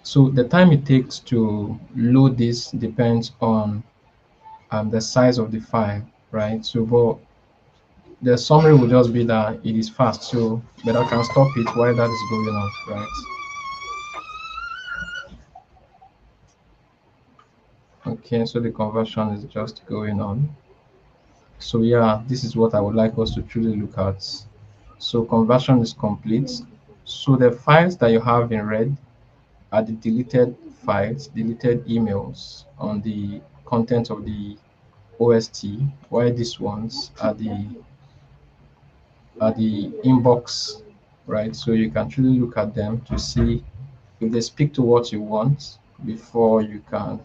[SPEAKER 4] So the time it takes to load this depends on the size of the file, right? So, but the summary will just be that it is fast. So, but I can stop it while that is going on, right? Okay, so the conversion is just going on. So yeah, this is what I would like us to truly look at. So conversion is complete. So the files that you have in red are the deleted files, deleted emails on the content of the OST, while these ones are the inbox, right? So you can truly look at them to see if they speak to what you want before you can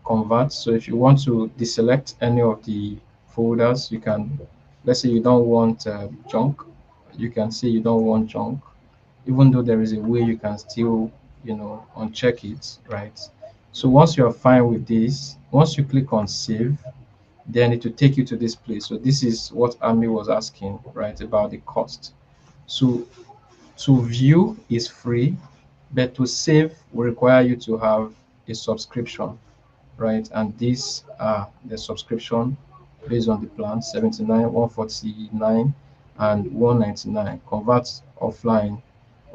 [SPEAKER 4] convert. So if you want to deselect any of the folders, you can, let's say you don't want junk, you can say you don't want junk, even though there is a way you can still, uncheck it, right? So once you're fine with this, once you click on save, then it will take you to this place. So this is what Ami was asking, right, about the cost. So to view is free, but to save will require you to have a subscription, right? And these are the subscription based on the plan 79, 149, and 199. Convert offline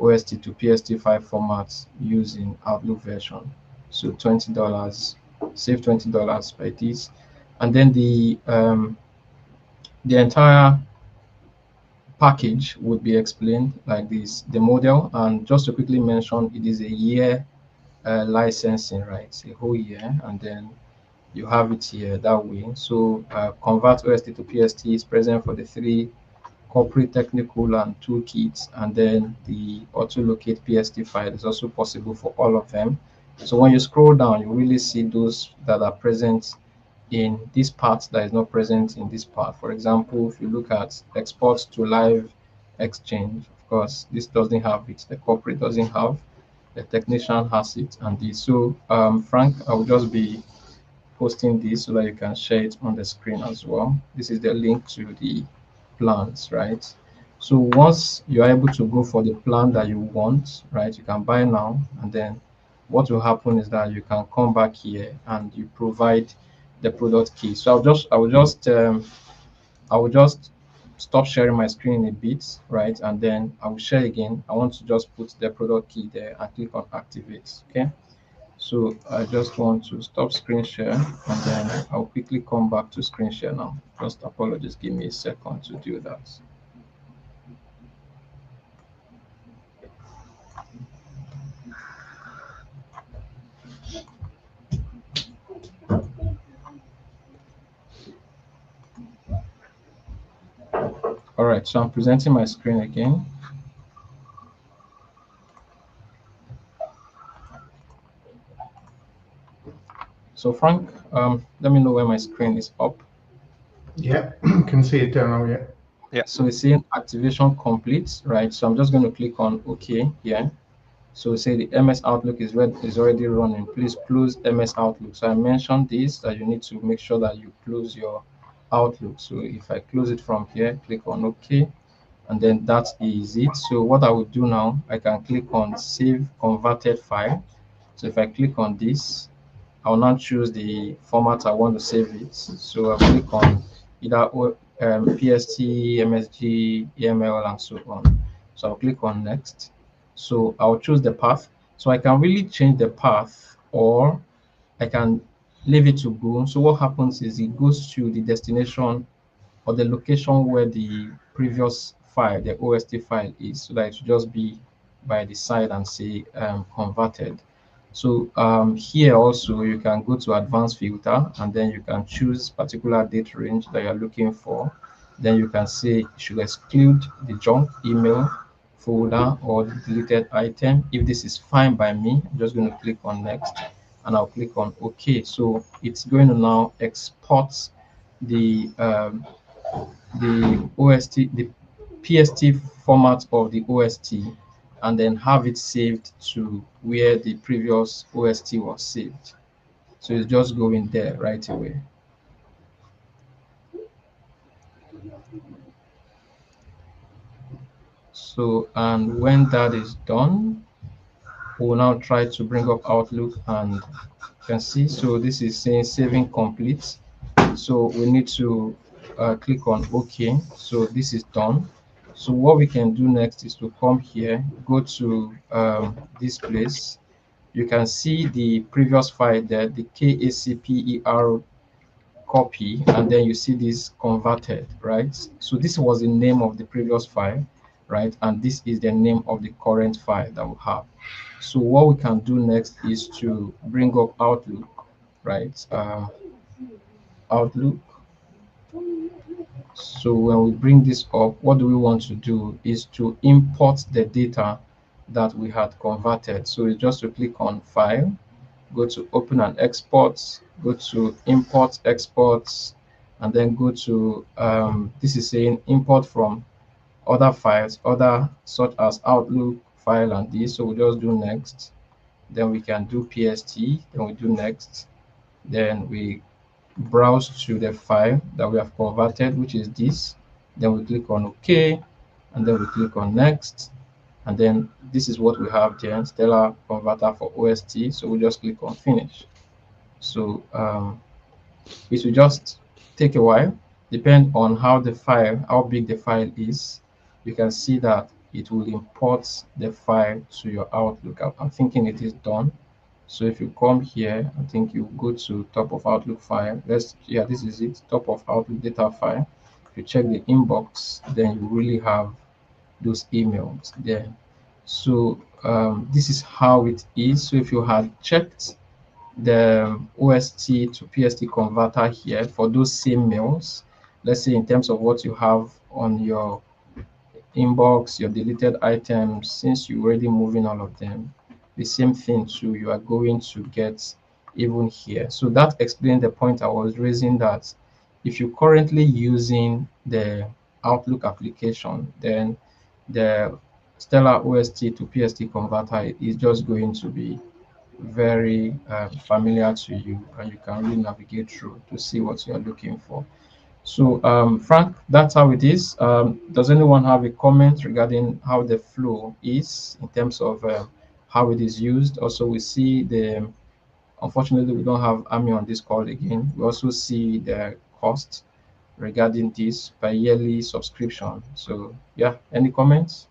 [SPEAKER 4] OST to PST5 formats using Outlook version. So $20, save $20 by this. And then the entire package would be explained like this, the model. And just to quickly mention, it is a year licensing, right? A whole year, and then you have it here that way. So convert OST to PST is present for the three corporate, technical, and toolkits, and then the auto locate PST file is also possible for all of them. So when you scroll down, you really see those that are present in this part that is not present in this part. For example, if you look at export to live exchange, of course, this doesn't have it. The corporate doesn't have. The technician has it, and the so Frank, I will just be posting this so that you can share it on the screen as well. This is the link to the plans, right? So once you are able to go for the plan that you want, right, you can buy now, and then what will happen is that you can come back here and you provide the product key. So I will just stop sharing my screen in a bit, right, and then I will share again. I want to just put the product key there and click on activate. Okay, so I just want to stop screen share, and then I'll quickly come back to screen share now. Just apologies, give me a second to do that. All right, so I'm presenting my screen again. So Frank, let me know when my screen is up.
[SPEAKER 2] Yeah, can see it there now. Yeah.
[SPEAKER 5] Yeah.
[SPEAKER 4] So it's saying activation complete, right? So I'm just going to click on OK here. So say the MS Outlook is already running. Please close MS Outlook. So I mentioned this, that you need to make sure that you close your Outlook. So if I close it from here, click on OK, and then that is it. So what I will do now, I can click on Save Converted File. So if I click on this, I'll now choose the format I want to save it. So I'll click on either PST, MSG, EML, and so on. So I'll click on Next. So I'll choose the path. So I can really change the path, or I can leave it to go. So what happens is it goes to the destination or the location where the previous file, the OST file is, so that it should just be by the side and say converted. So here also you can go to advanced filter, and then you can choose particular date range that you're looking for. Then you can say you should exclude the junk email folder or the deleted item. If this is fine by me, I'm just going to click on next, and I'll click on OK. So it's going to now export the OST, the PST format of the OST, and then have it saved to where the previous OST was saved. So it's just going there right away. So, and when that is done, we'll now try to bring up Outlook, and you can see, so this is saying saving complete. So we need to click on OK. So this is done. So what we can do next is to come here, go to this place. You can see the previous file there, the KACPER copy, and then you see this converted, right? So this was the name of the previous file, right? And this is the name of the current file that we have. So what we can do next is to bring up Outlook, right? Outlook. So when we bring this up, what do we want to do is to import the data that we had converted. So it's just to click on File, go to Open and Export, go to Import Exports, and then go to this is saying import from other files, other such as Outlook file and this. So we just do next. Then we can do PST. Then we do next. Then we browse to the file that we have converted, which is this. Then we click on OK, and then we click on next, and then this is what we have there, Stellar Converter for OST. So we just click on finish. So it will just take a while, depend on how big the file is. You can see that it will import the file to your Outlook. I'm thinking it is done. So if you come here, I think you go to top of Outlook file. This is it, top of Outlook data file. If you check the inbox, then you really have those emails there. So this is how it is. So if you had checked the OST to PST converter here for those same mails, let's say in terms of what you have on your inbox, your deleted items, since you're already moving all of them, the same thing too, you are going to get even here. So that explained the point I was raising, that if you're currently using the Outlook application, then the Stellar OST to PST converter is just going to be very familiar to you, and you can really navigate through to see what you're looking for. So, Frank, that's how it is. Does anyone have a comment regarding how the flow is in terms of how it is used? Also, we see the, unfortunately, we don't have Ami on this call again. We also see the cost regarding this per yearly subscription. So, yeah, any comments?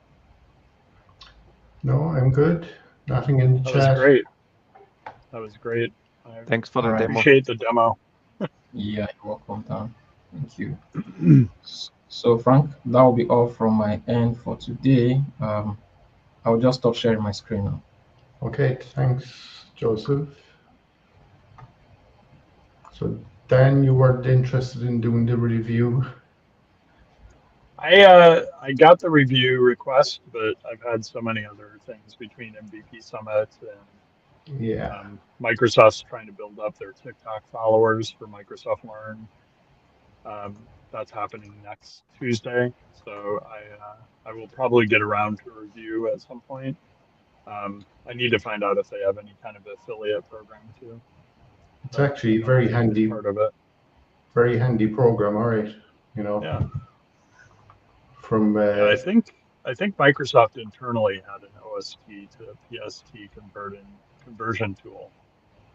[SPEAKER 2] No, I'm good. Nothing in the
[SPEAKER 6] That was
[SPEAKER 2] chat.
[SPEAKER 6] great. That was great. I
[SPEAKER 5] Thanks for the
[SPEAKER 4] Alright.
[SPEAKER 5] demo.
[SPEAKER 6] appreciate the demo.
[SPEAKER 4] Yeah, you're welcome, Dan. Thank you. So, Frank, that will be all from my end for today. I'll just stop sharing my screen now.
[SPEAKER 2] Okay, thanks, Joseph. So, Dan, you weren't interested in doing the review?
[SPEAKER 6] I got the review request, but I've had so many other things between MVP Summit and
[SPEAKER 2] Yeah.
[SPEAKER 6] Microsoft's trying to build up their TikTok followers for Microsoft Learn. That's happening next Tuesday, so I will probably get around to a review at some point. I need to find out if they have any kind of affiliate program too.
[SPEAKER 2] It's actually
[SPEAKER 6] I don't
[SPEAKER 2] very
[SPEAKER 6] think it's
[SPEAKER 2] handy.
[SPEAKER 6] part of it.
[SPEAKER 2] Very handy program, all right. You know,
[SPEAKER 6] Yeah.
[SPEAKER 2] from
[SPEAKER 6] Yeah, I think Microsoft internally had an OST to PST conversion tool.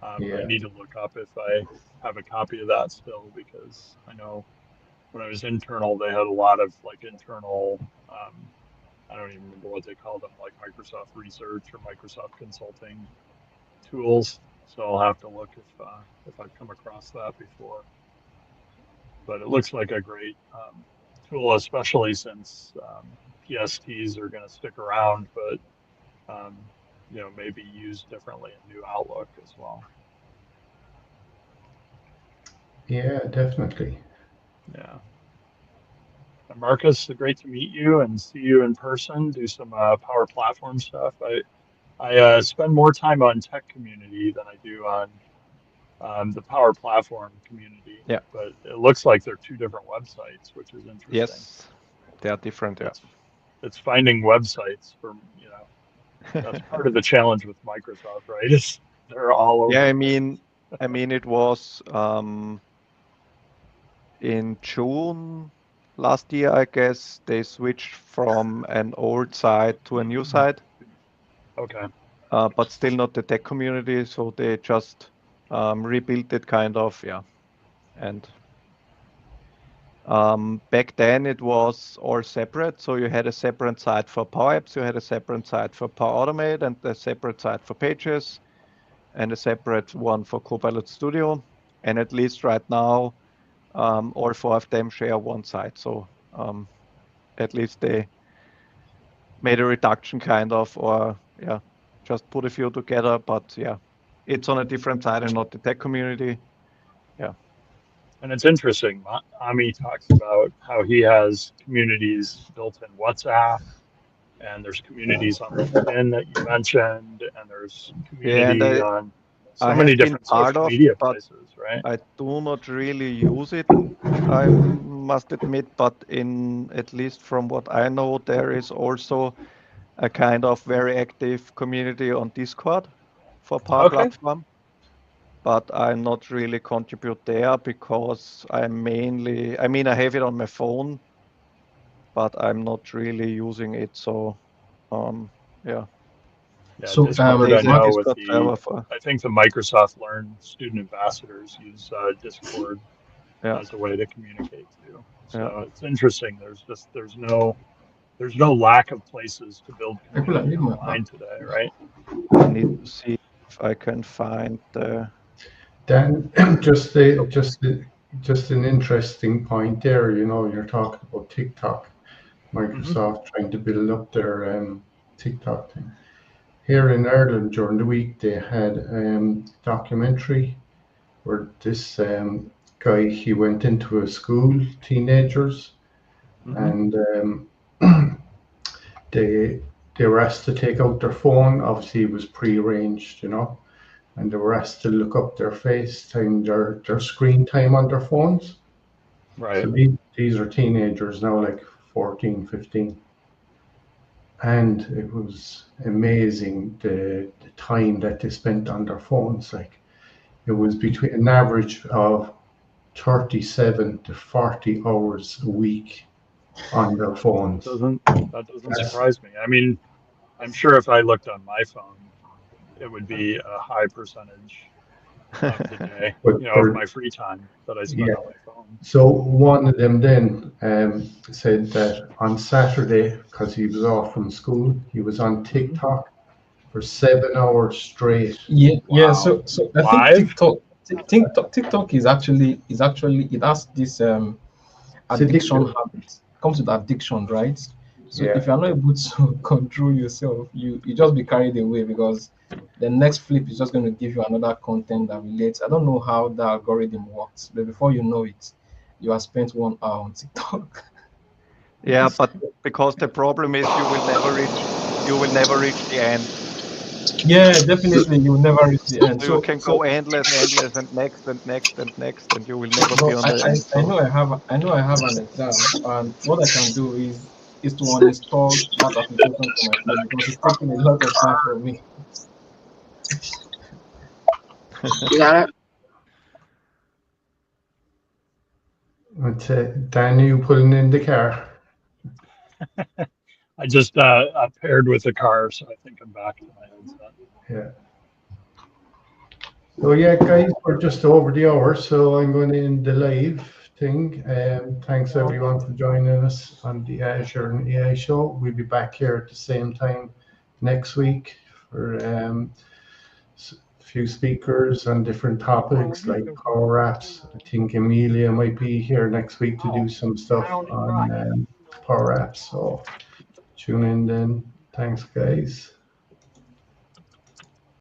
[SPEAKER 6] I
[SPEAKER 2] yeah,
[SPEAKER 6] need to look up if I have a copy of that still, because I know when I was internal, they had a lot of like internal, I don't even remember what they called them, like Microsoft Research or Microsoft Consulting tools. So I'll have to look if I've come across that before. But it looks like a great tool, especially since PSTs are going to stick around, but maybe used differently in new Outlook as well.
[SPEAKER 2] yeah, definitely.
[SPEAKER 6] Yeah. And Marcus, great to meet you and see you in person. Do some Power Platform stuff. I spend more time on tech community than I do on the Power Platform community.
[SPEAKER 5] Yeah.
[SPEAKER 6] But it looks like they're two different websites, which is interesting.
[SPEAKER 5] Yes, they are different. Yeah.
[SPEAKER 6] It's finding websites for that's part of the challenge with Microsoft, right? Is they're all over.
[SPEAKER 5] Yeah, I mean, it was in June last year, I guess, they switched from an old site to a new site.
[SPEAKER 6] Okay.
[SPEAKER 5] But still not the tech community, so they just rebuilt it kind of, yeah. And back then it was all separate, so you had a separate site for Power Apps, you had a separate site for Power Automate, and a separate site for Pages, and a separate one for Copilot Studio. And at least right now, all four of them share one site. So at least they made a reduction kind of, or yeah, just put a few together. But yeah, it's on a different side and not the tech community. Yeah.
[SPEAKER 6] And it's interesting. Ami talks about how he has communities built in WhatsApp, and there's communities on LinkedIn that you mentioned, and there's
[SPEAKER 5] Yeah, and
[SPEAKER 6] community on so
[SPEAKER 5] I
[SPEAKER 6] many
[SPEAKER 5] have been
[SPEAKER 6] different
[SPEAKER 5] part
[SPEAKER 6] social
[SPEAKER 5] of,
[SPEAKER 6] media
[SPEAKER 5] but
[SPEAKER 6] places, right?
[SPEAKER 5] I do not really use it, I must admit. But in at least from what I know, there is also a kind of very active community on Discord for Power
[SPEAKER 6] Okay.
[SPEAKER 5] Platform. But I'm not really contribute there because I'm mainly, I mean, I have it on my phone, but I'm not really using it. So, yeah.
[SPEAKER 6] Yeah,
[SPEAKER 4] So,
[SPEAKER 6] Discord,
[SPEAKER 5] There's
[SPEAKER 6] I
[SPEAKER 5] a
[SPEAKER 6] know with
[SPEAKER 5] Discord server for,
[SPEAKER 6] I think the Microsoft Learn student ambassadors use Discord
[SPEAKER 5] yeah,
[SPEAKER 6] as a way to communicate too.
[SPEAKER 5] yeah.
[SPEAKER 6] So it's interesting. There's no lack of places to build community online today, right?
[SPEAKER 5] I need to see if I can find the.
[SPEAKER 2] Dan, just an interesting point there. You know, you're talking about TikTok, Microsoft trying to build up their TikTok thing. Here in Ireland during the week, they had documentary where this guy, he went into a school, teenagers, and they were asked to take out their phone. Obviously, it was prearranged, you know, and they were asked to look up their FaceTime, their screen time on their phones.
[SPEAKER 6] Right.
[SPEAKER 2] So these are teenagers now, like 14, 15. and it was amazing the time that they spent on their phones. Like, it was between an average of 37 to 40 hours a week on their phones.
[SPEAKER 6] That doesn't surprise me. I mean, I'm sure if I looked on my phone, it would be a high percentage of the day,
[SPEAKER 2] But
[SPEAKER 6] of my free time that I spend on my phone.
[SPEAKER 2] So one of them then said that on Saturday, because he was off from school, he was on TikTok for 7 hours straight.
[SPEAKER 4] Yeah, yeah.
[SPEAKER 6] Wow.
[SPEAKER 4] So I
[SPEAKER 6] Live?
[SPEAKER 4] think TikTok is actually it has this addiction
[SPEAKER 2] addictive.
[SPEAKER 4] habit. It comes with addiction, right? So
[SPEAKER 2] Yeah.
[SPEAKER 4] if you're not able to control yourself, you just be carried away because the next flip is just going to give you another content that relates. I don't know how the algorithm works, but before you know it, you have spent 1 hour on TikTok.
[SPEAKER 5] Yeah, but because the problem is you will never reach the end.
[SPEAKER 4] Yeah, definitely, you will never reach the end.
[SPEAKER 5] So you can go endless, and next and next and next, and you will never be on the end.
[SPEAKER 4] I know I have an exam, and what I can do is to uninstall that application from my phone because it's taking a lot of time for me.
[SPEAKER 3] Yeah,
[SPEAKER 2] But, Dan, you pulling in the car?
[SPEAKER 6] I just paired with the car, so I think I'm back to my headset.
[SPEAKER 2] Yeah. So yeah, guys, we're just over the hour, so I'm going to end the live thing. Thanks everyone for joining us on the Azure and AI show. We'll be back here at the same time next week for a few speakers on different topics like Power Apps. I think Amelia might be here next week to do some stuff on Power Apps. So tune in then. Thanks, guys.